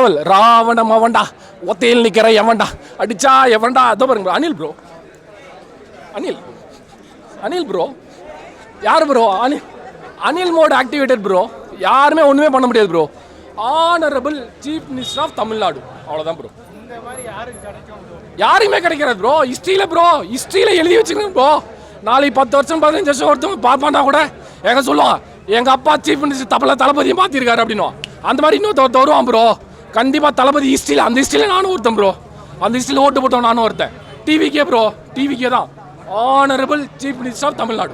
Level. ராவணம் அவன்டா, ஒத்தையில் நிற்கிற எவன்டா, அடிச்சா எவன்டா. அதோ பாருங்க அனில் ப்ரோ, அனில் ப்ரோ. யார் bro? Anil mode activated bro. யாருமே ஒன்றுமே பண்ண முடியாது ப்ரோ. Honourable chief minister of Tamil Nadu, அவ்வளோதான் ப்ரோ. யாருமே கிடைக்கிறது ப்ரோ. ஹிஸ்ட்ரியில் எழுதி வச்சுக்கணும் ப்ரோ. நாளைக்கு 10 வருஷம் 15 வருஷம் ஒருத்தவங்க பார்ப்பாண்டா கூட எங்க சொல்லுவான், எங்கள் அப்பா சீஃப் மினிஸ்டர் தளபதியை மாற்றிருக்காரு அப்படின்னு. அந்த மாதிரி இன்னொருத்த வருவான் ப்ரோ. கண்டிப்பாக தளபதி ஹிஸ்ட்ரியில், அந்த ஹிஸ்ட்ரியில் நானும் ஒருத்தன் ப்ரோ. அந்த ஹிஸ்ட்ரியில் ஓட்டு போட்டோம் நானும் ஒருத்தன். டிவிக்கே ப்ரோ, டிவிக்கே தான் honourable chief minister of Tamil Nadu.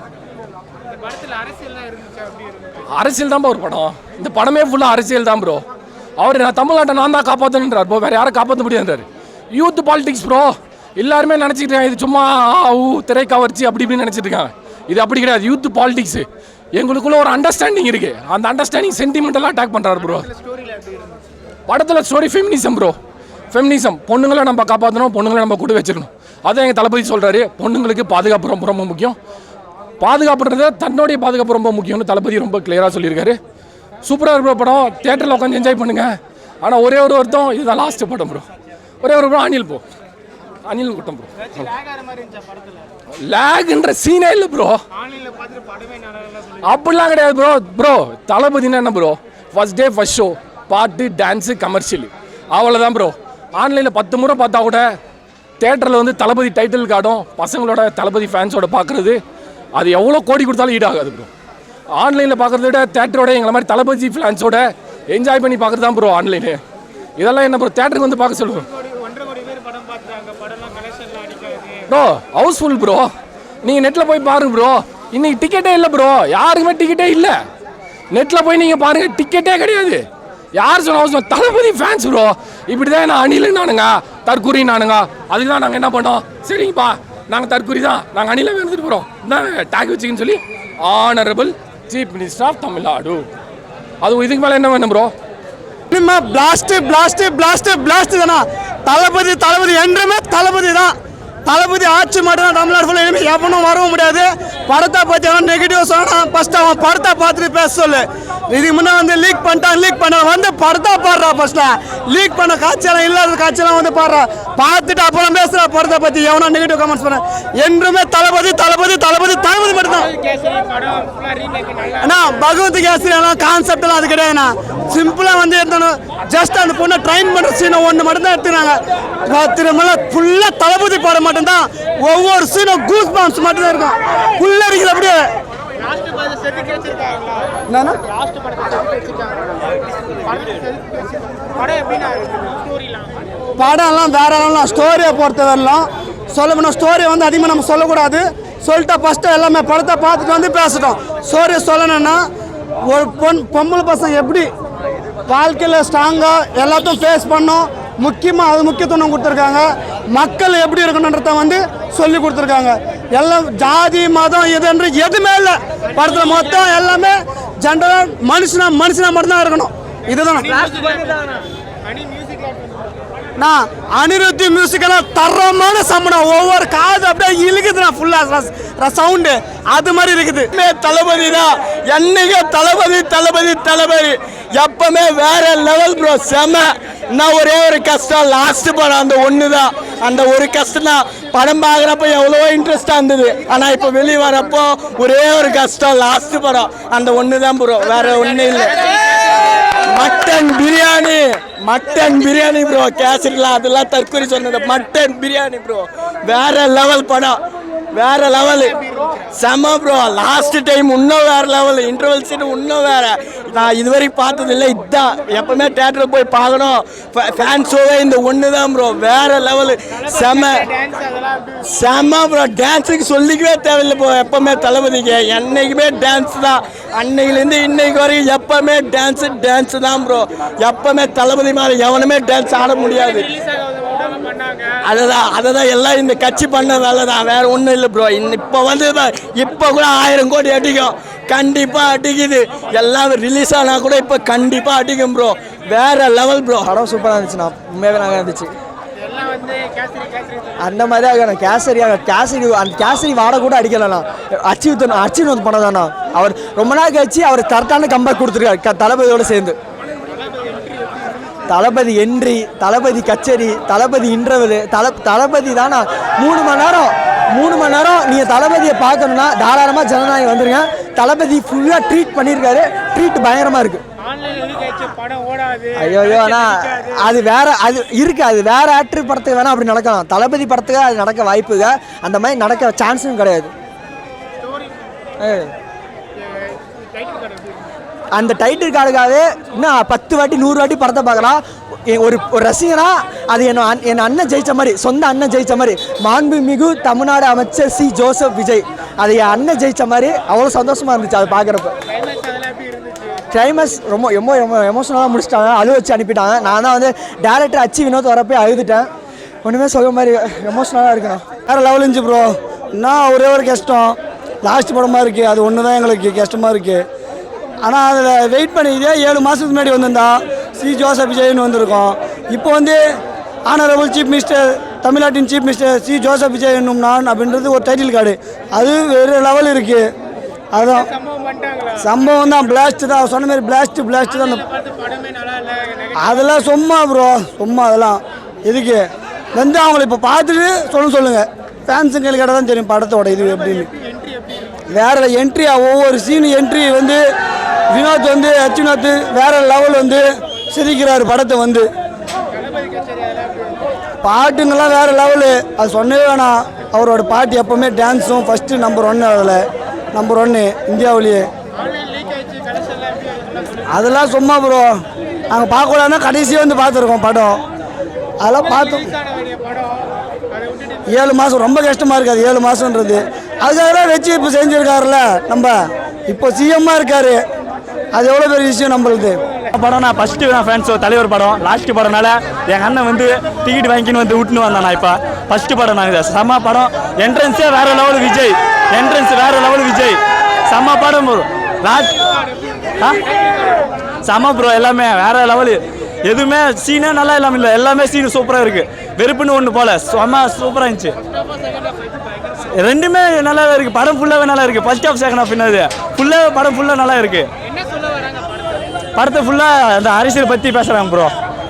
அரசியல் தான் ஒரு படம். இந்த படமே ஃபுல்லாக அரசியல் தான் ப்ரோ. அவர் நான் தமிழ்நாட்டை நான் தான் காப்பாற்றணுன்றார் ப்ரோ. வேறு யாரும் காப்பாற்ற முடியாதுன்றார். Youth politics bro. எல்லாருமே நினச்சிட்டு இருக்காங்க இது சும்மா திரை கவர்ச்சி அப்படி இப்படின்னு நினச்சிட்டு இருக்காங்க. இது அப்படி கிடையாது. Youth politics. எங்களுக்குள்ள ஒரு அண்டர்ஸ்டாண்டிங் இருக்கு. அந்த அண்டர்ஸ்டாண்டிங் சென்டிமெண்டலாக அட்டாக் பண்ணுறாரு ப்ரோ. படத்தில் ஸ்டோரி ஃபெமினிசம் ப்ரோ. ஃபெமினிசம். பொண்ணுங்களை நம்ம காப்பாற்றணும், பொண்ணுங்களை நம்ம கூட வச்சுக்கணும். அதான் எங்கள் தளபதி சொல்கிறாரு. பொண்ணுங்களுக்கு பாதுகாப்பு ரொம்ப ரொம்ப முக்கியம். பாதுகாப்புன்றது தன்னுடைய பாதுகாப்பு ரொம்ப முக்கியம்னு தளபதி ரொம்ப கிளியராக சொல்லியிருக்காரு. சூப்பராக இருக்கிற படம். தியேட்டரில் உட்காந்து என்ஜாய் பண்ணுங்க. ஆனால் ஒரே ஒரு வருத்தம், இதுதான் லாஸ்ட் படம் ப்ரோ. ஒரே ஒரு ப்ரோ அனில் ப்ரோ, அனில் கூட்டம் ப்ரோ. லேக்ன்ற சீனே இல்லை ப்ரோ. அப்படிலாம் கிடையாது ப்ரோ. ப்ரோ தளபதினா என்ன bro? First day first show, பாட்டு, டான்ஸு, கமர்ஷியல், அவ்வளோதான் ப்ரோ. ஆன்லைனில் 10 முறை பார்த்தா கூட தியேட்டரில் வந்து தளபதி டைட்டில் கார்டும் பசங்களோட தளபதி ஃபேன்ஸோட பார்க்குறது அது எவ்வளோ கோடி கொடுத்தாலும் ஈடாகாது ப்ரோ. ஆன்லைனில் பார்க்குறத விட தேட்டரோட எங்களை மாதிரி தளபதி ஃபேன்ஸோட என்ஜாய் பண்ணி பார்க்குறது தான் ப்ரோ ஆன்லைனு. இதெல்லாம் என்ன ப்ரோ, தேட்டருக்கு வந்து பார்க்க சொல்லுவோம் ப்ரோ. Housefull bro. நீங்கள் நெட்டில் போய் பாருங்க ப்ரோ. இன்னைக்கு டிக்கெட்டே இல்லை ப்ரோ. யாருக்குமே டிக்கெட்டே இல்லை. நெட்டில் போய் நீங்கள் பாருங்கள், டிக்கெட்டே கிடையாது. யார் சொன்ன அவசியம்? தளபதி ஃபேன்ஸ் ப்ரோ. இப்படி தான் நான் அணில் நானுங்க, தற்கூரி நானுங்க. அதுக்கு தான் நாங்கள் என்ன பண்ணோம், சரிங்கப்பா நாங்கள் தற்கூரி தான், நாங்கள் அணில வந்துட்டு போகிறோம், இந்தாங்க டேக் வச்சுக்கின்னு சொல்லி honourable chief minister of Tamil Nadu. அது இதுக்கு மேலே என்ன வேணும் ப்ரோ? பிளாஸ்ட் தானா தளபதி என்றுமே தளபதி தான். தளபதி ஆட்சி மட்டும் தான் தமிழ்நாடு ஃபுல்லாக இனிமேல் எவனும் வரவும் முடியாது. படத்தை பற்றி அவன் நெகட்டிவ் சொன்னால் ஃபஸ்ட்டு அவன் படத்தை பார்த்துட்டு பேச சொல்லு. இதுக்கு முன்னே வந்து லீக் பண்ண வந்து படத்தை பாடுறா. ஃபஸ்ட்டில் லீக் பண்ண காட்சியெல்லாம் இல்லாத காட்சியெல்லாம் வந்து பாடுறா. பார்த்துட்டு அப்புறம் பேசுகிறா படத்தை பற்றி. எவனா நெகட்டிவ் கமெண்ட்ஸ் பண்ண என்றுமே தளபதி மட்டும்தான். அண்ணா பகவத் கேசரியெல்லாம் கான்செப்டெல்லாம் அது கிடையாதுண்ணா. சிம்பிளாக வந்து எடுத்தணும். ஜஸ்ட் அந்த பொண்ணை ட்ரைன் பண்ணுற சீனை ஒன்று மட்டும்தான் எடுத்துக்கிறாங்க. திருமலை ஃபுல்லாக தளபதி படம் மட்டும்தான். ஒவ்வொரு சீனும் கூஸ் பாம்ஸ் மட்டும்தான் இருக்கும். ஃபுல்லாக இருக்குது அப்படியே. படம்லாம் வேற ஸ்டோரியை பொறுத்த வரலாம் சொல்ல போனால் ஸ்டோரியை வந்து அதிகமாக நம்ம சொல்லக்கூடாது. சொல்லிட்டா ஃபஸ்ட்டு எல்லாமே படத்தை பார்த்துட்டு வந்து பேசட்டும். ஸ்டோரியை சொல்லணும்னா ஒரு பொம்பளை பசங்க எப்படி வாழ்க்கையில் ஸ்ட்ராங்காக எல்லாத்தையும் ஃபேஸ் பண்ணோம், முக்கியமாக அது முக்கியத்துவம் கொடுத்துருக்காங்க. மக்கள் எப்படி இருக்கணுன்றத வந்து சொல்லி கொடுத்துருக்காங்க. எல்லாம் ஜாதி மதம் இதுன்ற எதுவுமே இல்லை படத்தில். மொத்தம் எல்லாமே ஜென்ரலாக மனுஷனா மட்டும்தான் இருக்கணும். இதுதான் நான் அனிருத்தி மியூசிக்கெல்லாம் தரமான சம்பளம். ஒவ்வொரு காது அப்படியே இழுக்குதுண்ணா ஃபுல்லாக சவுண்டு அது மாதிரி இருக்குது. தளபதி தான் என்னைக்கு தளபதி எப்பவுமே வேற லெவல் ப்ரோ. செம. நான் ஒரே ஒரு கஷ்டம், லாஸ்ட் படம் அந்த ஒன்று தான். அந்த ஒரு கஷ்டம் தான். படம் பார்க்குறப்ப எவ்வளோ இன்ட்ரெஸ்டாக இருந்தது. ஆனால் இப்போ வெளியே வரப்போ ஒரே ஒரு கஷ்டம், லாஸ்ட் படம் அந்த ஒன்று தான் ப்ரோ. வேற ஒன்றும் இல்லை. Mutton biryani bro. கேசரிலாம் அதெல்லாம் தற்கொலை சொன்னது. மட்டன் பிரியாணி ப்ரோ வேற லெவல் படம். வேற லெவலு செம ப்ரோ. லாஸ்ட் டைம் இன்னும் வேற லெவல். இன்டர்வல் சீன் இன்னும் வேற. நான் இதுவரைக்கும் பார்த்தது இல்லை. இதுதான் எப்பவுமே தேட்டரில் போய் பார்க்கணும். ஃபேன் ஷோவே இந்த ஒன்று தான் ப்ரோ. வேற லெவலு. செம ப்ரோ. டான்ஸுக்கு சொல்லிக்கவே தேவையில்லை ப்ரோ. எப்பவுமே தளபதிக்கு என்னைக்குமே டான்ஸ் தான். அன்னையிலேருந்து இன்னைக்கு வரைக்கும் எப்பவுமே டான்ஸ் தான் ப்ரோ. எப்பவுமே தளபதி மாதிரி எவனுமே டான்ஸ் ஆட முடியாது. அதுதான் எல்லாம் இந்த கட்சி பண்ண வேலை தான். வேற ஒன்றும் இல்லை ப்ரோ. இப்போ கூட 1000 கோடி அடிக்கும். கண்டிப்பாக அடிக்குது. எல்லாம் ரிலீஸ் ஆனால் கூட இப்போ கண்டிப்பாக அடிக்கும் ப்ரோ. வேற லெவல் ப்ரோ. படம் சூப்பராக இருந்துச்சுண்ணா. உண்மையாகவே நல்லா இருந்துச்சு. அந்த மாதிரி தான் கேசரி அந்த கேசரி வாடகை கூட அடிக்கலண்ணா. அச்சின் படம் தானா. அவர் ரொம்ப நாள் கழிச்சு அவர் கரெக்டான கம்பேக் கொடுத்துருக்காரு தளபதியோடு சேர்ந்து. தளபதி என்ட்ரி, தளபதி கச்சேரி, தளபதி இன்டர்வல், தளபதி தானா 3 மணி நேரம் நீங்கள் தளபதியை பார்க்கணுன்னா தாராளமாக ஜனநாயகம் வந்துருங்க. தளபதி ஃபுல்லாக ட்ரீட் பண்ணியிருக்காரு. ட்ரீட் பயங்கரமாக இருக்குது. ஐயோ ஆனால் அது வேற, அது இருக்கு, அது வேற ஆக்டர் படத்துக்கு வேணால் அப்படி நடக்கலாம். தளபதி படத்துக்கு அது நடக்க வாய்ப்புங்க. அந்த மாதிரி நடக்க சான்ஸும் கிடையாது. அந்த டைட்டில் கார்டுக்காகவே இன்னும் 10 வாட்டி 100 வாட்டி படத்தை பார்க்கலாம். ஒரு ரசிகனா அது என் அண்ணன் ஜெயிச்ச மாதிரி, சொந்த அண்ணன் ஜெயிச்ச மாதிரி. மாண்புமிகு தமிழ்நாடு அமைச்சர் சி ஜோசப் விஜய், அது என் அண்ணன் ஜெயிச்ச மாதிரி அவ்வளோ சந்தோஷமா இருந்துச்சு அது பார்க்குறப்ப. கிளைமேக்ஸ் ரொம்ப எமோஷனலாக முடிச்சிட்டாங்க. அழு வச்சு அனுப்பிட்டாங்க. நான் தான் வந்து டேரக்டர் அச்சு வினோத் வரப்போ அழுதுட்டேன். ஒன்றுமே சொல்ல மாதிரி எமோஷனலாக இருக்கணும். வேறு லெவல் இருந்துச்சு ப்ரோ. இன்னும் ஒரே ஒரு கஷ்டம், லாஸ்ட் படமாக இருக்குது. அது ஒன்று தான் எங்களுக்கு கஷ்டமாக இருக்குது. ஆனால் அதில் வெயிட் பண்ணிக்கிட்டே 7 மாதத்துக்கு முன்னாடி வந்திருந்தா சி ஜோசப் விஜய்னு வந்திருக்கோம். இப்போ வந்து ஆனரபிள் சீஃப் மினிஸ்டர், தமிழ்நாட்டின் chief minister C Joseph Vijay என்னும் நான் அப்படின்றது ஒரு டைட்டில் கார்டு. அது வேறு லெவல் இருக்குது. அதுதான் சம்பவம் தான். பிளாஸ்ட் தான் சொன்ன மாதிரி, பிளாஸ்ட் தான். அதெல்லாம் சும்மா ப்ரோ, சும்மா அதெல்லாம் எதுக்கு வந்து அவங்கள இப்போ பார்த்துட்டு சொல்லுங்கள். ஃபேன்ஸுங்களுக்கு கேட்டால் தான் தெரியும் படத்தோட இது எப்படின்னு. வேற என்ட்ரியா, ஒவ்வொரு சீனு என்ட்ரி வந்து வினோத் வந்து வினோத் வேற லெவல் வந்து சிரிக்கிறாரு படத்தை வந்து. பாட்டுங்கெல்லாம் வேற லெவலு, அது சொன்னவே வேணாம். அவரோட பாட்டு எப்போவுமே டான்ஸும் ஃபஸ்ட்டு நம்பர் 1. அதில் நம்பர் 1 இந்தியாவிலேயே. அதெல்லாம் சும்மா ப்ரோ, நாங்கள் பார்க்கக்கூடாதுன்னா கடைசியாக வந்து பார்த்துருக்கோம் படம். அதெல்லாம் பார்த்தோம். 7 மாதம் ரொம்ப கஷ்டமாக இருக்காது. 7 மாதன்றது அதுக்காக வச்சு இப்போ செஞ்சுருக்காருல. நம்ம இப்போ சிஎம்மாக இருக்காரு. அது எவ்வளோ பெரிய விஷயம் நம்மளுக்கு. படம் நான் ஃபஸ்ட்டு நான் ஃபேன்ஸோ தலைவர் படம் லாஸ்ட்டு படம்னால எங்கள் அண்ணன் வந்து டிக்கெட் வாங்கின்னு வந்து விட்டுன்னு வந்தான். நான் இப்போ ஃபஸ்ட்டு படம் நான் இது செம்ம படம். என்ட்ரன்ஸே வேறு லெவல் விஜய், என்ட்ரன்ஸ் வேறு லெவல் விஜய். செம்ம படம் ப்ரோ. செம்ம ப்ரோ, எல்லாமே வேறு லெவலு. எதுவுமே சீனே நல்லா இல்லாமல் இல்லை, எல்லாமே சீனு சூப்பராக இருக்குது. வெறுப்புன்னு ஒன்று போல் செம்ம சூப்பராக இருந்துச்சு. ரெண்டுமே நல்லா இருக்குது. படம் ஃபுல்லாகவே நல்லா இருக்குது. ஃபர்ஸ்ட் ஹாஃப் செகண்ட் ஹாஃப் என்னது ஃபுல்லாக படம் ஃபுல்லாக நல்லா இருக்குது. படத்தை ஃபுல்லாக அந்த அரசியல் பற்றி பேசுகிறாங்க ப்ரோ.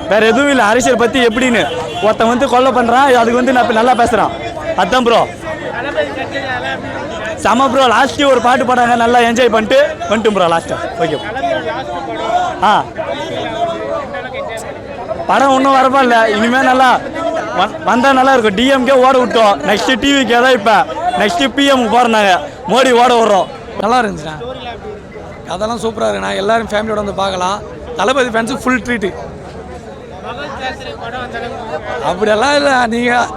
வேறு எதுவும் இல்லை. அரசியல் பற்றி எப்படின்னு ஒருத்தன் வந்து கொலை பண்ணுறான், அதுக்கு வந்து நான் இப்போ நல்லா பேசுகிறான். அதுதான் ப்ரோ. செம ப்ரோ. லாஸ்ட்டு ஒரு பாட்டு பாடாங்க, நல்லா என்ஜாய் பண்ணிட்டு வந்துட்டும் ப்ரோ லாஸ்ட்டாக. ஓகே. படம் ஒன்றும் வரப்பா இல்லை. இனிமேல் நல்லா வந்தால் நல்லா இருக்கும். டிஎம்கே ஓட விட்டோம். நெக்ஸ்ட்டு டிவிக்கே தான். இப்போ நெக்ஸ்ட்டு பிஎம் போகிறாங்க. மோடி ஓட விட்றோம். நல்லா இருந்துச்சுண்ணா. அதெல்லாம் சூப்பராக இருக்குண்ணா. எல்லோரும் ஃபேமிலியோட வந்து பார்க்கலாம். தளபதி ஃபேன்ஸுக்கு ஃபுல் ட்ரீட்டு. அப்படியெல்லாம் இல்லை. நீங்கள்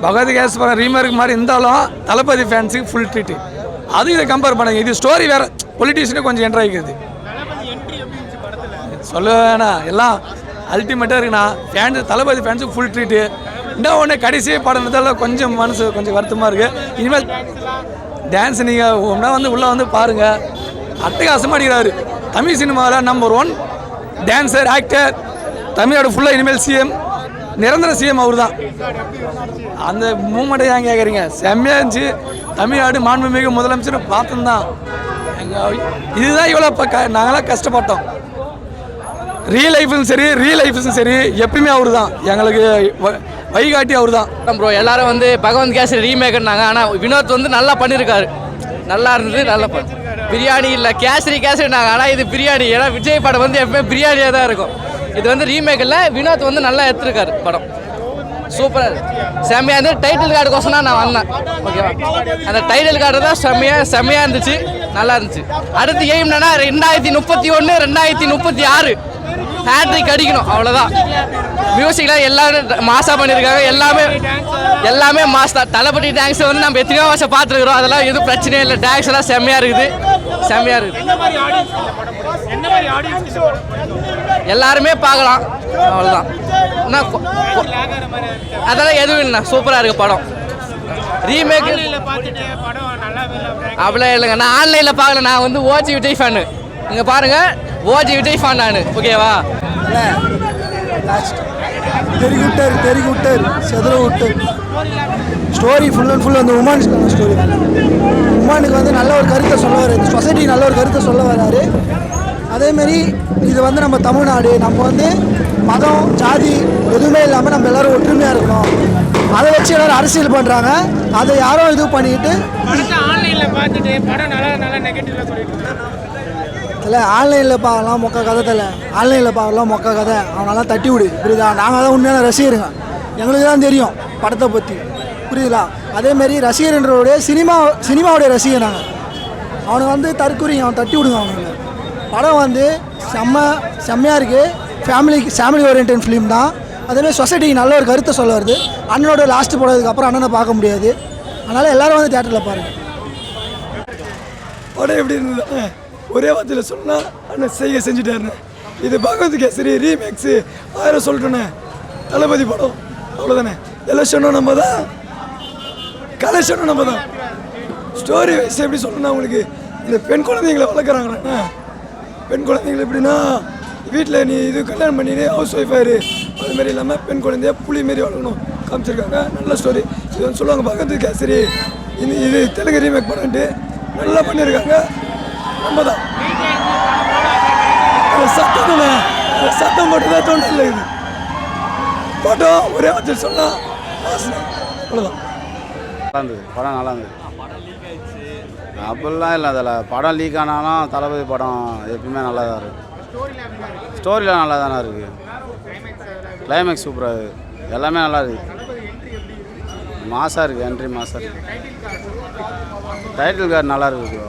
பகவதி கேஸ் படம் ரீமேக் மாதிரி இருந்தாலும் தளபதி ஃபேன்ஸுக்கு ஃபுல் ட்ரீட்டு. அது இதை கம்பேர் பண்ணுங்க. இது ஸ்டோரி வேறு. பொலிட்டிஷியனே கொஞ்சம் என்ட்ரு ஆகிக்குது. சொல்ல வேணாம், எல்லாம் அல்டிமேட்டாக இருக்குண்ணா. ஃபேன்ஸு தளபதி ஃபேன்ஸுக்கு ஃபுல் ட்ரீட்டு. இன்னும் ஒன்று கடைசி படம்ன்றதால கொஞ்சம் மனசு கொஞ்சம் வருத்தமாக இருக்குது. இனிமேல் டான்ஸ் நீங்கள் ஒன்றா வந்து உள்ளே வந்து பாருங்கள். அட்டகாசமாக அடிக்கிறாரு. தமிழ் சினிமாவில் நம்பர் 1 டான்ஸர், ஆக்டர். தமிழ்நாடு ஃபுல்லாக இனிமேல் சிஎம், நிரந்தர சிஎம் அவர் தான். அந்த மூமெண்ட்டை ஏன் கேட்குறீங்க? செம்மையாக இருந்துச்சு. தமிழ்நாடு மாண்புமிகு முதலமைச்சர் பார்த்தோம்தான். எங்கள் இதுதான் இவ்வளோ நாங்களாம் கஷ்டப்பட்டோம். ரியல் லைஃப்ஸும் சரி எப்பயுமே அவர் தான் எங்களுக்கு வழிகாட்டி. அவர் தான் ப்ரோ. எல்லாரும் வந்து பகவந்த் கேசரி ரீமேக்னாங்க. ஆனால் வினோத் வந்து நல்லா பண்ணியிருக்காரு. நல்லா இருந்தது. நல்லா பிரியாணி இல்லை, கேசரினாங்க. ஆனால் இது பிரியாணி. ஏன்னா விஜய் படம் வந்து எப்பவுமே பிரியாணியாக தான் இருக்கும். இது வந்து ரீமேக் இல்லை. வினோத் வந்து நல்லா எடுத்துருக்காரு படம். சூப்பராக செம்மையாக இருந்து. டைட்டில் கார்டு கோசம் தான் நான் வந்தேன். ஓகேவா? அந்த டைட்டில் கார்டு தான் செம்மையாக இருந்துச்சு. நல்லா இருந்துச்சு. அடுத்து எய்ம்னா 2031 2036 ஹேட்ரிக் அடிக்கணும். அவ்வளோதான். மியூசிக்லாம் எல்லாரும் மாஸாக பண்ணியிருக்காங்க. எல்லாமே மாஸ் தான். தளபதி டான்ஸ் வந்து நம்ம எத்தனையோ வருஷம் பார்த்துருக்குறோம். அதெல்லாம் எதுவும் பிரச்சனையே இல்லை. டான்ஸ் எல்லாம் செம்மையாக இருக்குது. எல்லாருமே பார்க்கலாம். அவ்வளோதான். அதெல்லாம் எதுவும் இல்லை. சூப்பராக இருக்குது படம். ரீமேக் அப்படிலாம் இல்லைங்க. நான் ஆன்லைனில் பார்க்கல. நான் வந்து ஓஜி விஜய் ஃபேனு. நீங்கள் பாருங்கள், ஓஜி விஜய் ஃபேன் நான். ஓகேவா? தெருகுட்டர் செதற விட்டு ஸ்டோரி ஃபுல் அண்ட் ஃபுல் வந்து உமன்ஸ்க்கான ஸ்டோரி. உமனுக்கு வந்து நல்ல ஒரு கருத்தை சொல்ல வர்றாரு. இந்த சொசைட்டி நல்ல ஒரு கருத்தை சொல்ல வர்றாரு. அதேமாரி இது வந்து நம்ம தமிழ்நாடு, நம்ம வந்து மதம் ஜாதி எதுவுமே இல்லாமல் நம்ம எல்லோரும் ஒற்றுமையாக இருக்கணும். அதை வச்சு எல்லோரும் அரசியல் பண்ணுறாங்க. அதை யாரும் இது பண்ணிக்கிட்டு ஆன்லைனில் பார்த்துட்டு படம் நல்லா நெகட்டிவ்ல சொல்லிட்டு இல்லை ஆன்லைனில் பார்க்கலாம் மொக்க கதை தெரியல. ஆன்லைனில் பார்க்கலாம் மொக்க கதை அவனெல்லாம் தட்டி விடு புரியுதா. நாங்கள் தான் உண்மையான ரசிகருங்க, எங்களுக்கு தான் தெரியும் படத்தை பற்றி புரியுதுங்களா. அதேமாரி ரசிகர்ன்றோடைய சினிமாவுடைய ரசிகர் நாங்கள். அவனுக்கு வந்து தற்கொலைங்க, அவன் தட்டி விடுங்க அவனுங்க. படம் வந்து செம்மையாக இருக்குது. ஃபேமிலி ஓரியன்ட் ஃபிலிம் தான். அதேமாதிரி சொசைட்டிக்கு நல்ல ஒரு கருத்தை சொல்ல வருது. அண்ணனோட லாஸ்ட்டு போனதுக்கப்புறம் அண்ணனை பார்க்க முடியாது. அதனால் எல்லோரும் வந்து தேட்டரில் பாருங்கள். படம் எப்படி இருந்தது ஒரே வார்த்தையில் சொன்னால் அண்ணன் செஞ்சுட்டாருண்ணே. இது பகவத் கேசரி ரீமேக்ஸு 1000 சொல்லிட்டோண்ணே. தளபதி படம் அவ்வளோதானே. எலெக்ஷனும் நம்ம தான், கலெக்ஷனும் நம்ம தான். ஸ்டோரி வைஸ் எப்படி சொல்லணும்னா உங்களுக்கு இந்த பெண் குழந்தைங்களை வளர்க்குறாங்கண்ணா. பெண் குழந்தைங்களை எப்படின்னா வீட்டில் நீ இது கல்யாணம் பண்ணிட்டு ஹவுஸ் ஒய்ஃபாக இரு, அதுமாரி இல்லாமல் பெண் குழந்தைய புளி மாரி வளர்க்கணும் காமிச்சிருக்காங்க. நல்ல ஸ்டோரி. இது வந்து சொல்லுவாங்க பகவத் கேசரி இது தெலுங்கு ரீமேக் பண்ணிட்டு நல்லா பண்ணியிருக்காங்க. நம்ம தான் சத்தம் மட்டும் தான் தோன்றல. இது படம் ஒரே வார்த்தையில் சொன்னால் அவ்வளோதான். நல்லா இருந்தது, படம் நல்லா இருந்தது. அப்படிலாம் இல்லை, அதில் படம் லீக் ஆனாலும் தளபதி படம் எப்பவுமே நல்லா தான் இருக்குது. ஸ்டோரிலாம் நல்லா தானே இருக்குது. கிளைமேக்ஸ் சூப்பராக இருக்குது, எல்லாமே நல்லா இருக்குது. மாசாக இருக்குது, என்ட்ரி மாசாக இருக்குது. டைட்டில் கார்டு நல்லா இருக்குது.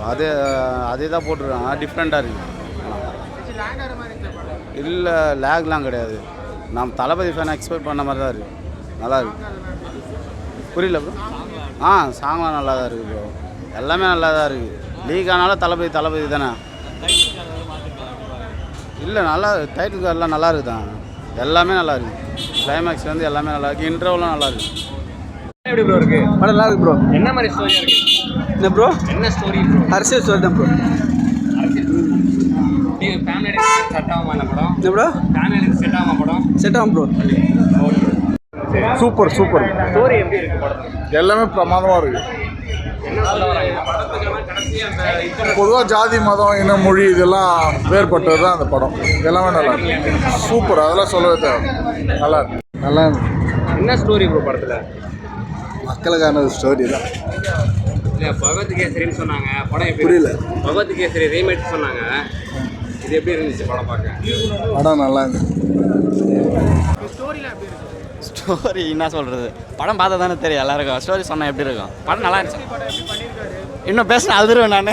அதே தான் போட்டிருக்காங்க, டிஃப்ரெண்ட்டாக இருக்குது. இல்லை லேக்லாம் கிடையாது. நம்ம தளபதி ஃபேன் எக்ஸ்பெக்ட் பண்ண மாதிரி தான் இருக்குது. நல்லா இருக்குது. புரியல ப்ரோ. சாங்லாம் நல்லா தான் இருக்குது ப்ரோ. எல்லாமே நல்லா தான் இருக்குது. லீக் ஆனாலும் தளபதி தானே. இல்லை நல்லா டைட்டில் கார்டெலாம் நல்லா இருக்குது தான். எல்லாமே நல்லா இருக்குது. கிளைமேக்ஸ் வந்து எல்லாமே நல்லா இருக்குது. இன்டர்வெல்லாம் நல்லா இருக்குது. எப்படி ப்ரோ இருக்கு படம் நல்லா இருக்கு ப்ரோ. என்ன மாதிரி ஸ்டோரியா இருக்கு? என்ன ப்ரோ? என்ன ஸ்டோரி ப்ரோ? அரசியல் ஸ்டோரி தான் ப்ரோ. நீங்க ஃபேமிலி செட் ஆகுமா இந்த படம்? என்ன ப்ரோ? ஃபேமிலி செட் ஆகுமா படம்? செட் ஆகும் ப்ரோ. சூப்பர் ஸ்டோரி எப்படி இருக்கு படம்? எல்லாமே பிரமாதமாக இருக்குது. என்ன சொல்ல வராங்க படத்துக்கு கடைசி அந்த பொதுவாக ஜாதி மதம் இன மொழி இதெல்லாம் வேறுபட்டது தான் அந்த படம். எல்லாமே நல்லா இருக்கு. சூப்பர், அதெல்லாம் சொல்லவே தேவை. நல்லா இருக்கு. நல்லா இருக்கு. என்ன ஸ்டோரி ப்ரோ படத்துல? மக்களுக்கான ஒரு ஸ்டோரி தான். இல்ல பகவத் கேசரின்னு சொன்னாங்க, படம் எப்படி புரியல. பகவத் கேசரி ரீமேக் சொன்னாங்க, இது எப்படி இருந்துச்சு படம் பார்க்க? படம் நல்லா இருக்கு. ஸ்டோரி என்ன சொல்கிறது, படம் பார்த்தா தானே தெரியும் எல்லாருக்கும். ஸ்டோரி சொன்னால் எப்படி இருக்கும்? படம் நல்லா இருந்துச்சு. இன்னும் பேசினா அழுதுருவேன் நான்.